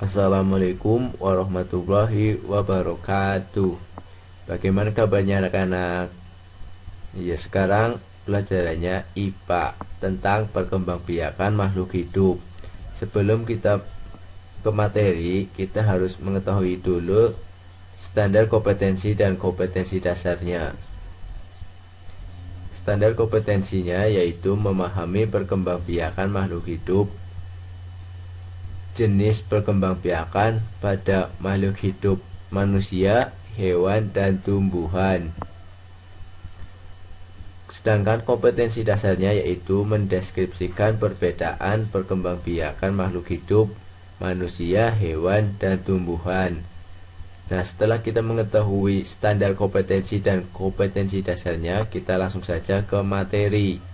Assalamualaikum warahmatullahi wabarakatuh. Bagaimana kabarnya anak-anak? Ya, sekarang pelajarannya IPA tentang perkembangbiakan makhluk hidup. Sebelum kita ke materi, kita harus mengetahui dulu standar kompetensi dan kompetensi dasarnya. Standar kompetensinya yaitu memahami perkembangbiakan makhluk hidup, jenis perkembangbiakan pada makhluk hidup manusia, hewan, dan tumbuhan. Sedangkan kompetensi dasarnya yaitu mendeskripsikan perbedaan perkembangbiakan makhluk hidup manusia, hewan, dan tumbuhan. Nah, setelah kita mengetahui standar kompetensi dan kompetensi dasarnya, kita langsung saja ke materi.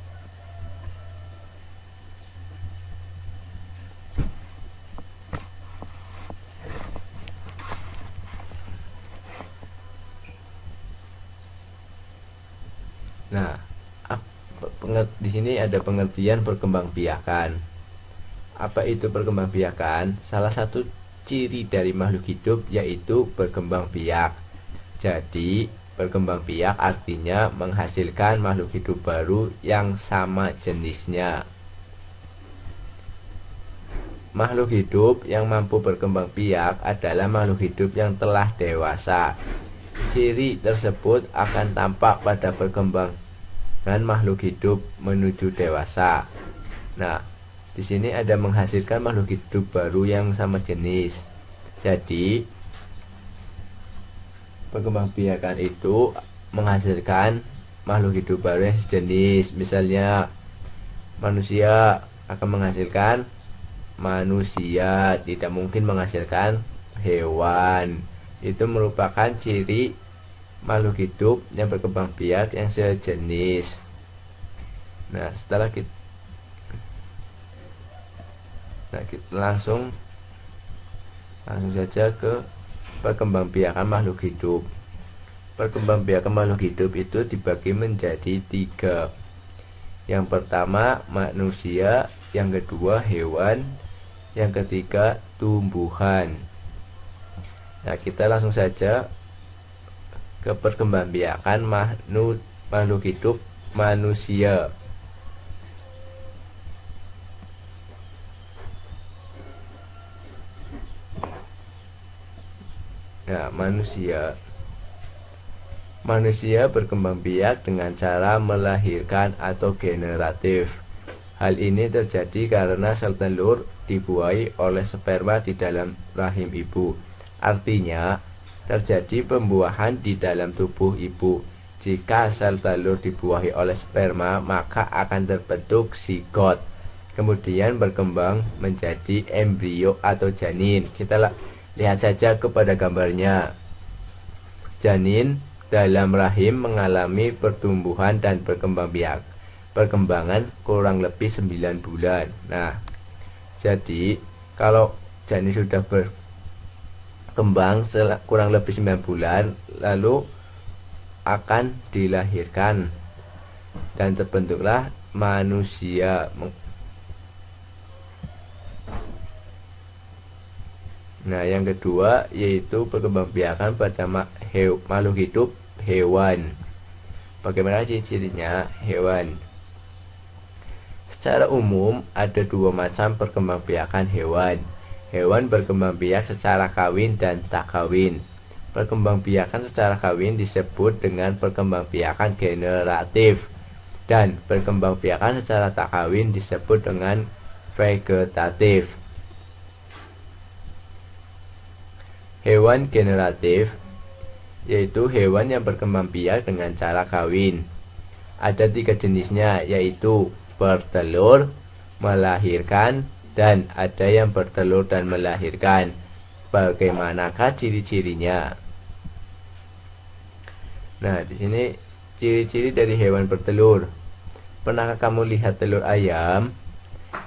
Nah, di sini ada pengertian perkembangbiakan. Apa itu perkembangbiakan? Salah satu ciri dari makhluk hidup yaitu berkembang biak. Jadi, berkembang biak artinya menghasilkan makhluk hidup baru yang sama jenisnya. Makhluk hidup yang mampu berkembang biak adalah makhluk hidup yang telah dewasa. Ciri tersebut akan tampak pada perkembangan makhluk hidup menuju dewasa. Nah, di sini ada menghasilkan makhluk hidup baru yang sama jenis. Jadi, perkembangbiakan itu menghasilkan makhluk hidup baru yang sejenis. Misalnya, manusia akan menghasilkan manusia, tidak mungkin menghasilkan hewan. Itu merupakan ciri makhluk hidup yang berkembang biak yang sejenis. Nah, kita langsung saja ke perkembangbiakan makhluk hidup. Perkembangbiakan makhluk hidup itu dibagi menjadi 3. Yang pertama manusia, yang kedua hewan, yang ketiga tumbuhan. Nah, kita langsung saja ke perkembangbiakan makhluk hidup manusia. Nah, manusia berkembang biak dengan cara melahirkan atau generatif. Hal ini terjadi karena sel telur dibuahi oleh sperma di dalam rahim ibu. Artinya, terjadi pembuahan di dalam tubuh ibu. Jika sel telur dibuahi oleh sperma, maka akan terbentuk zigot. Kemudian berkembang menjadi embrio atau janin. Kita lihat saja kepada gambarnya. Janin dalam rahim mengalami pertumbuhan dan perkembangan kurang lebih 9 bulan. Nah, jadi kalau janin sudah berkembang kurang lebih 9 bulan, lalu akan dilahirkan dan terbentuklah manusia. Nah, yang kedua yaitu perkembangbiakan pada makhluk hidup hewan. Bagaimana ciri-cirinya hewan? Secara umum ada 2 macam perkembangbiakan hewan. Hewan berkembang biak secara kawin dan tak kawin. Perkembangbiakan secara kawin disebut dengan perkembangbiakan generatif, dan perkembangbiakan secara tak kawin disebut dengan vegetatif. Hewan generatif yaitu hewan yang berkembang biak dengan cara kawin. Ada 3 jenisnya, yaitu bertelur, melahirkan, dan ada yang bertelur dan melahirkan. Bagaimanakah ciri-cirinya? Nah, di sini ciri-ciri dari hewan bertelur. Pernahkah kamu lihat telur ayam?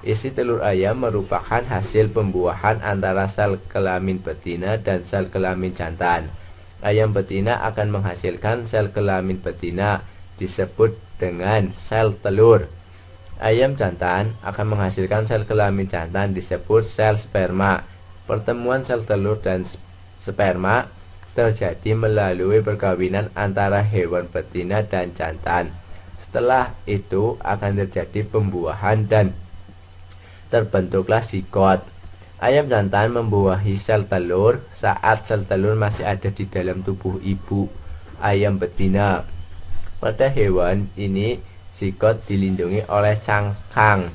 Isi telur ayam merupakan hasil pembuahan antara sel kelamin betina dan sel kelamin jantan. Ayam betina akan menghasilkan sel kelamin betina, disebut dengan sel telur. Ayam jantan akan menghasilkan sel kelamin jantan, disebut sel sperma. Pertemuan sel telur dan sperma terjadi melalui perkawinan antara hewan betina dan jantan. Setelah itu akan terjadi pembuahan dan terbentuklah sigot. Ayam jantan membuahi sel telur saat sel telur masih ada di dalam tubuh ibu ayam betina. Pada hewan ini sigot dilindungi oleh cangkang,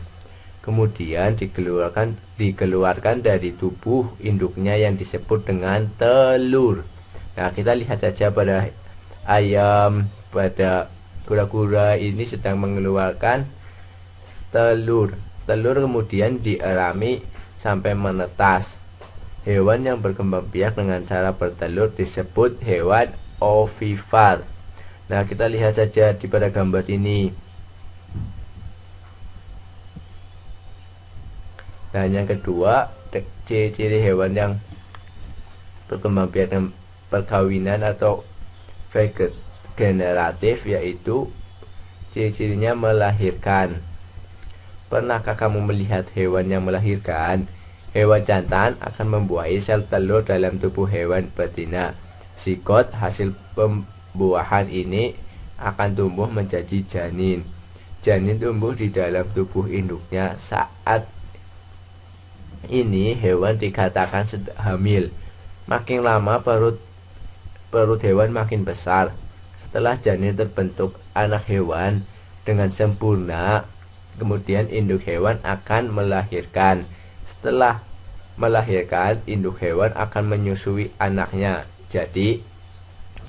kemudian dikeluarkan dari tubuh induknya yang disebut dengan telur. Nah, kita lihat saja pada ayam, pada kura-kura ini sedang mengeluarkan telur. Telur kemudian dierami sampai menetas. Hewan yang berkembang biak dengan cara bertelur disebut hewan ovipar. Nah, kita lihat saja di pada gambar ini. Dan yang kedua, ciri-ciri hewan yang berkembang biak dengan perkawinan atau generatif, yaitu ciri-cirinya melahirkan. Pernahkah kamu melihat hewan yang melahirkan? Hewan jantan akan membuahi sel telur dalam tubuh hewan betina. Sigot hasil pembuahan ini akan tumbuh menjadi janin. Janin tumbuh di dalam tubuh induknya. Saat ini hewan dikatakan sedang hamil. Makin lama perut hewan makin besar. Setelah janin terbentuk anak hewan dengan sempurna, kemudian induk hewan akan melahirkan. Setelah melahirkan, induk hewan akan menyusui anaknya. Jadi,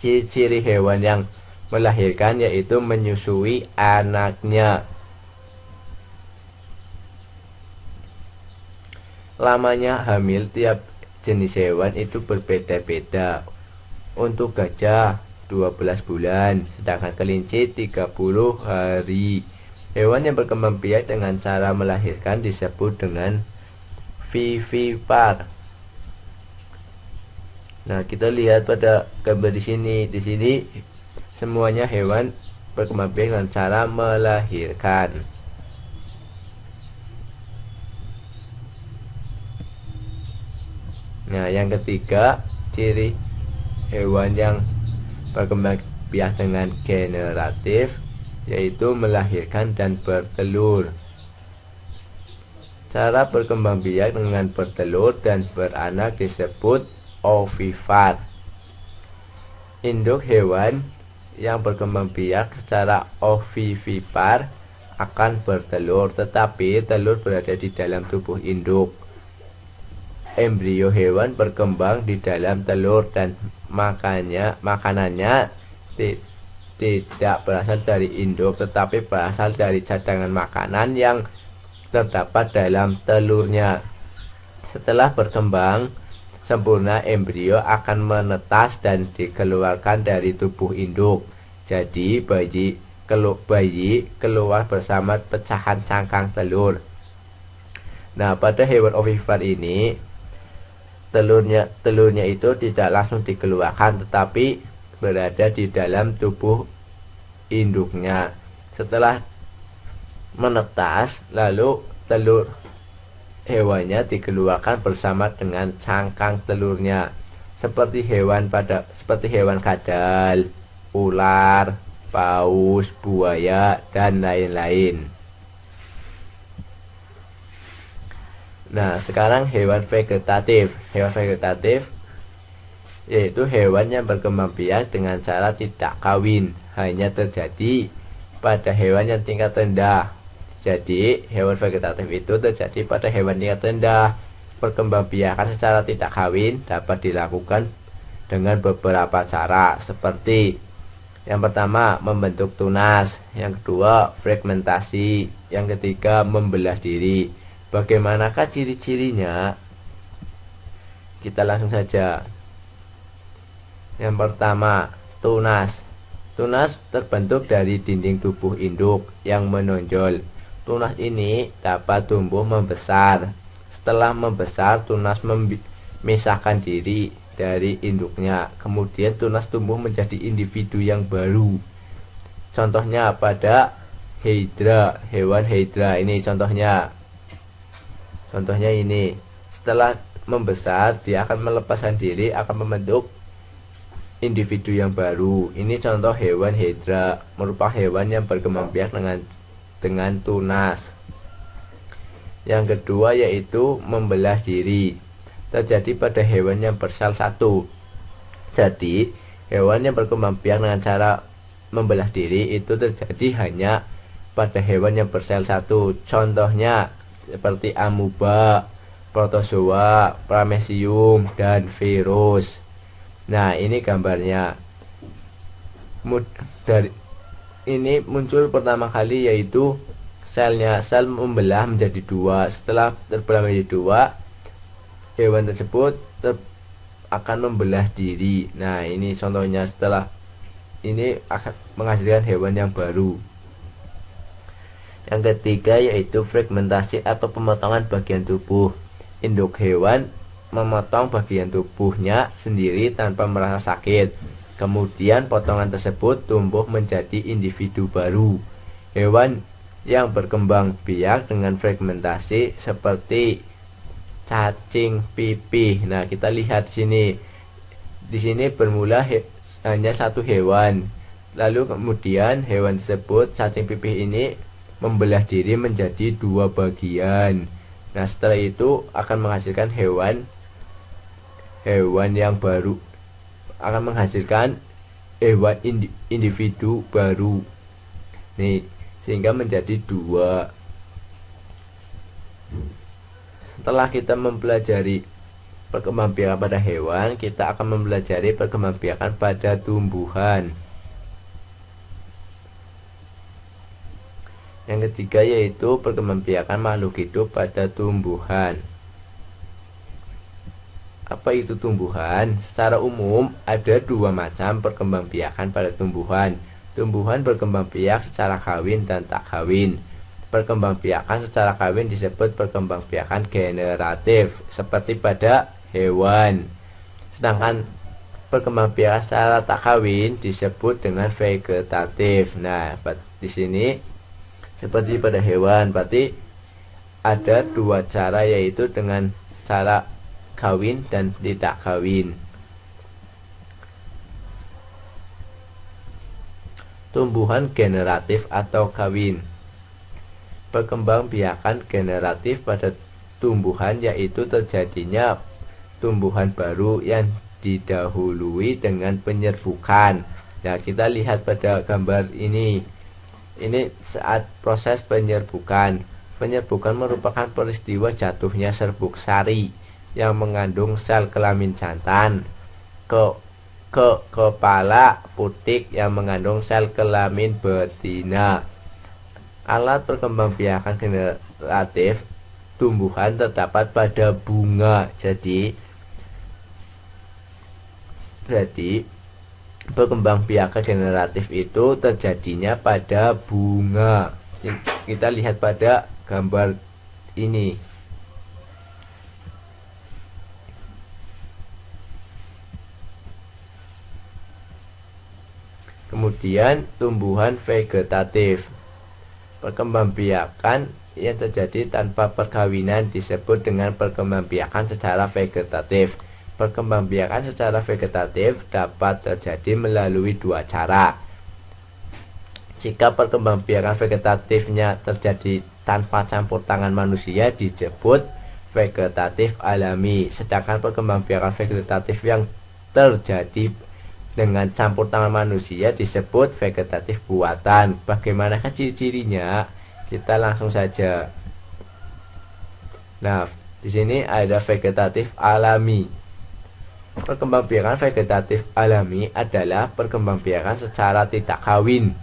ciri-ciri hewan yang melahirkan yaitu menyusui anaknya. Lamanya hamil tiap jenis hewan itu berbeda-beda. Untuk gajah 12 bulan, sedangkan kelinci 30 hari. Hewan yang berkembang biak dengan cara melahirkan disebut dengan vivipar. Nah, kita lihat pada gambar di sini. Di sini semuanya hewan berkembang biak dengan cara melahirkan. Nah, yang ketiga, ciri hewan yang berkembang biak dengan generatif yaitu melahirkan dan bertelur. Cara berkembang biak dengan bertelur dan beranak disebut ovipar. Induk hewan yang berkembang biak secara ovipar akan bertelur, tetapi telur berada di dalam tubuh induk. Embrio hewan berkembang di dalam telur dan makanannya tidak berasal dari induk, tetapi berasal dari cadangan makanan yang terdapat dalam telurnya. Setelah berkembang sempurna, embrio akan menetas dan dikeluarkan dari tubuh induk. Jadi bayi keluar bersama pecahan cangkang telur. Nah, pada hewan ovipar ini telurnya itu tidak langsung dikeluarkan, tetapi berada di dalam tubuh induknya. Setelah menetas, lalu telur hewannya dikeluarkan bersama dengan cangkang telurnya, seperti hewan kadal, ular, paus, buaya, dan lain-lain. Nah, sekarang hewan vegetatif. Hewan vegetatif yaitu hewan yang berkembang biak dengan cara tidak kawin, hanya terjadi pada hewan yang tingkat rendah. Jadi, hewan vegetatif itu terjadi pada hewan tingkat rendah. Perkembangbiakan secara tidak kawin dapat dilakukan dengan beberapa cara, seperti yang pertama, membentuk tunas, yang kedua, fragmentasi, yang ketiga, membelah diri. Bagaimanakah ciri-cirinya? Kita langsung saja. Yang pertama, tunas. Tunas terbentuk dari dinding tubuh induk yang menonjol. Tunas ini dapat tumbuh membesar. Setelah membesar, tunas memisahkan diri dari induknya. Kemudian tunas tumbuh menjadi individu yang baru. Contohnya pada hydra, hewan hydra ini contohnya ini. Setelah membesar, dia akan melepaskan diri, akan membentuk individu yang baru. Ini contoh hewan hidra, merupakan hewan yang berkembang biak dengan tunas. Yang kedua yaitu membelah diri, terjadi pada hewan yang bersel satu. Jadi hewan yang berkembang biak dengan cara membelah diri itu terjadi hanya pada hewan yang bersel satu. Contohnya seperti amuba, protozoa, paramecium, dan virus. Nah, ini gambarnya. Dari ini muncul pertama kali yaitu sel membelah menjadi dua. Setelah terbelah menjadi dua, hewan tersebut akan membelah diri. Nah, ini contohnya. Setelah ini akan menghasilkan hewan yang baru. Yang ketiga yaitu fragmentasi atau pemotongan bagian tubuh. Induk hewan memotong bagian tubuhnya sendiri tanpa merasa sakit. Kemudian potongan tersebut tumbuh menjadi individu baru. Hewan yang berkembang biak dengan fragmentasi seperti cacing pipih. Nah, kita lihat di sini. Di sini bermula hanya satu hewan. Lalu kemudian hewan tersebut, cacing pipih ini, membelah diri menjadi dua bagian. Nah, setelah itu akan menghasilkan hewan yang baru, akan menghasilkan hewan individu baru. Nih, sehingga menjadi dua. Setelah kita mempelajari perkembangbiakan pada hewan, kita akan mempelajari perkembangbiakan pada tumbuhan. Yang ketiga yaitu perkembangbiakan makhluk hidup pada tumbuhan. Apa itu tumbuhan? Secara umum ada dua macam perkembangbiakan pada tumbuhan. Tumbuhan berkembang biak secara kawin dan tak kawin. Perkembangbiakan secara kawin disebut perkembangbiakan generatif, seperti pada hewan. Sedangkan perkembangbiakan secara tak kawin disebut dengan vegetatif. Nah, di sini seperti pada hewan, berarti ada dua cara, yaitu dengan cara kawin dan tidak kawin. Tumbuhan generatif atau kawin. Perkembangbiakan generatif pada tumbuhan yaitu terjadinya tumbuhan baru yang didahului dengan penyerbukan. Nah, kita lihat pada gambar ini. Ini saat proses penyerbukan. Penyerbukan merupakan peristiwa jatuhnya serbuk sari yang mengandung sel kelamin jantan ke kepala putik yang mengandung sel kelamin betina. Alat perkembangbiakan generatif tumbuhan terdapat pada bunga. Jadi perkembangbiakan generatif itu terjadinya pada bunga. Kita lihat pada gambar ini. Kemudian tumbuhan vegetatif. Perkembangbiakan yang terjadi tanpa perkawinan disebut dengan perkembangbiakan secara vegetatif. Perkembangbiakan secara vegetatif dapat terjadi melalui dua cara. Jika perkembangbiakan vegetatifnya terjadi tanpa campur tangan manusia disebut vegetatif alami. Sedangkan perkembangbiakan vegetatif yang terjadi dengan campur tangan manusia disebut vegetatif buatan. Bagaimanakah ciri-cirinya? Kita langsung saja. Nah, di sini ada vegetatif alami. Perkembangbiakan vegetatif alami adalah perkembangbiakan secara tidak kawin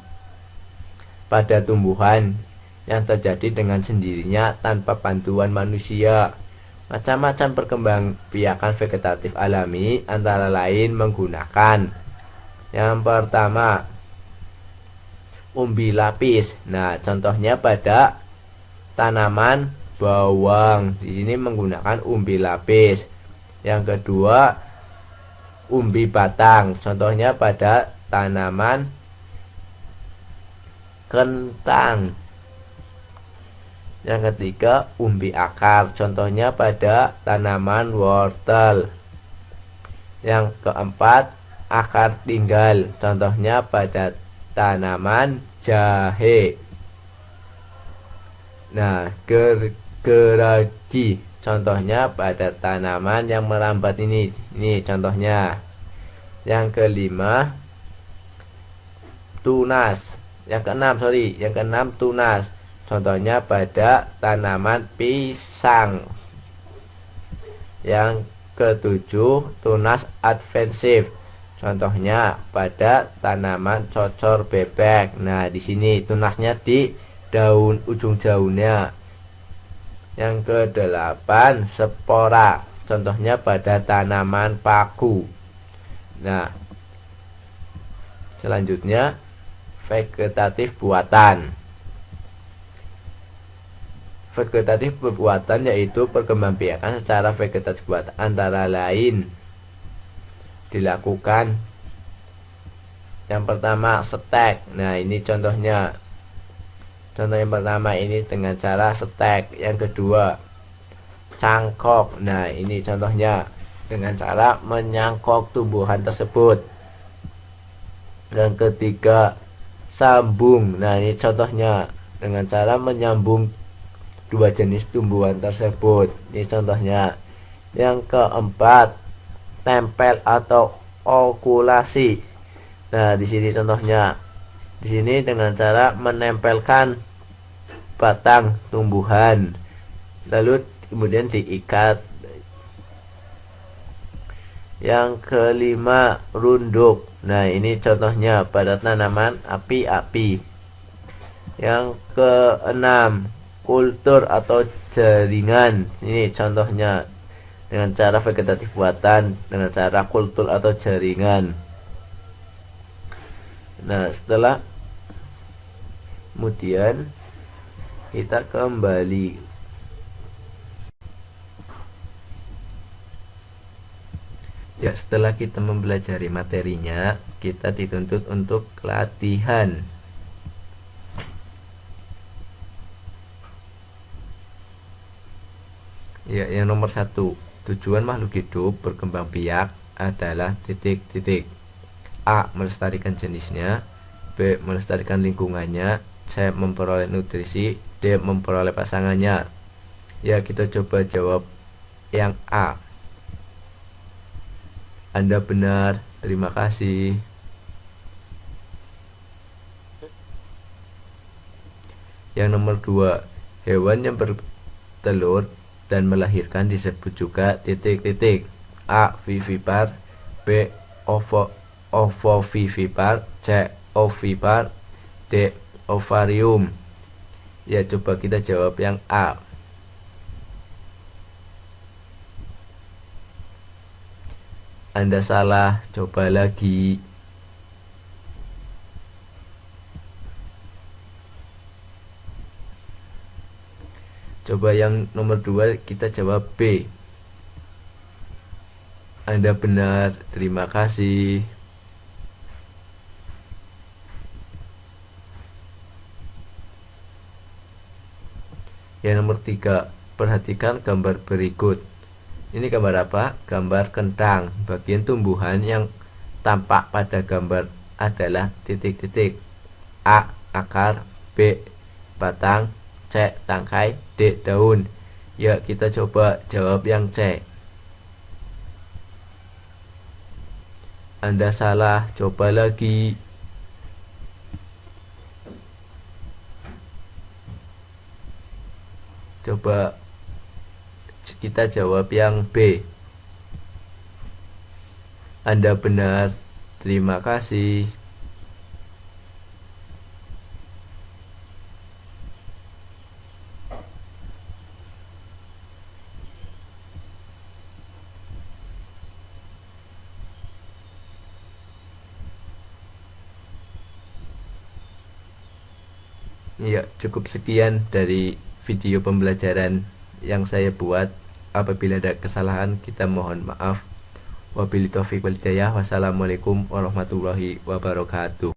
pada tumbuhan yang terjadi dengan sendirinya tanpa bantuan manusia. Macam-macam perkembangbiakan vegetatif alami antara lain menggunakan: yang pertama, umbi lapis. Nah, contohnya pada tanaman bawang. Di sini menggunakan umbi lapis. Yang kedua, umbi batang. Contohnya pada tanaman kentang. Yang ketiga, umbi akar, contohnya pada tanaman wortel. Yang keempat, akar tinggal, contohnya pada tanaman jahe. Nah, geragi, contohnya pada tanaman yang merambat ini. Ini contohnya. Yang kelima, tunas. Yang keenam tunas. Contohnya pada tanaman pisang. Yang ketujuh, tunas advensif. Contohnya pada tanaman cocor bebek. Nah, di sini tunasnya di daun, ujung daunnya. Yang kedelapan, spora. Contohnya pada tanaman paku. Nah, selanjutnya vegetatif buatan. Vegetatif buatan yaitu perkembangbiakan secara vegetatif buatan, antara lain dilakukan yang pertama setek. Nah, ini contohnya. Contoh yang pertama ini dengan cara setek. Yang kedua, cangkok. Nah, ini contohnya dengan cara menyangkok tumbuhan tersebut. Yang ketiga, sambung. Nah, ini contohnya dengan cara menyambung dua jenis tumbuhan tersebut. Ini contohnya. Yang keempat, tempel atau okulasi. Nah, di sini contohnya. Di sini dengan cara menempelkan batang tumbuhan, lalu kemudian diikat. Yang kelima, runduk. Nah, ini contohnya pada tanaman api-api. Yang keenam, kultur atau jaringan. Ini contohnya dengan cara vegetatif buatan, dengan cara kultur atau jaringan. Nah, setelah kemudian kita kembali. Ya, setelah kita mempelajari materinya, kita dituntut untuk latihan. Ya, yang nomor 1, tujuan makhluk hidup berkembang biak adalah titik-titik. A. Melestarikan jenisnya. B. Melestarikan lingkungannya. C. Memperoleh nutrisi. D. Memperoleh pasangannya. Ya, kita coba jawab yang A. Anda benar, terima kasih. Yang nomor 2, hewan yang bertelur dan melahirkan disebut juga titik-titik. A. Vivipar. B. Ovovivipar. C. Ovipar. D. Ovarium. Ya, coba kita jawab yang A. Anda salah, coba lagi. Coba yang nomor 2 kita jawab B. Anda benar, terima kasih. Yang nomor 3, perhatikan gambar berikut. Ini gambar apa? Gambar kentang. Bagian tumbuhan yang tampak pada gambar adalah titik-titik. A. Akar. B. Batang. C. Tangkai. D. Daun. Ya, kita coba jawab yang C. Anda salah, coba lagi. Coba kita jawab yang B. Anda benar, terima kasih. Ya, cukup sekian dari video pembelajaran yang saya buat. Apabila ada kesalahan, kita mohon maaf. Wabillahi taufiq wal hidayah. Wassalamualaikum warahmatullahi wabarakatuh.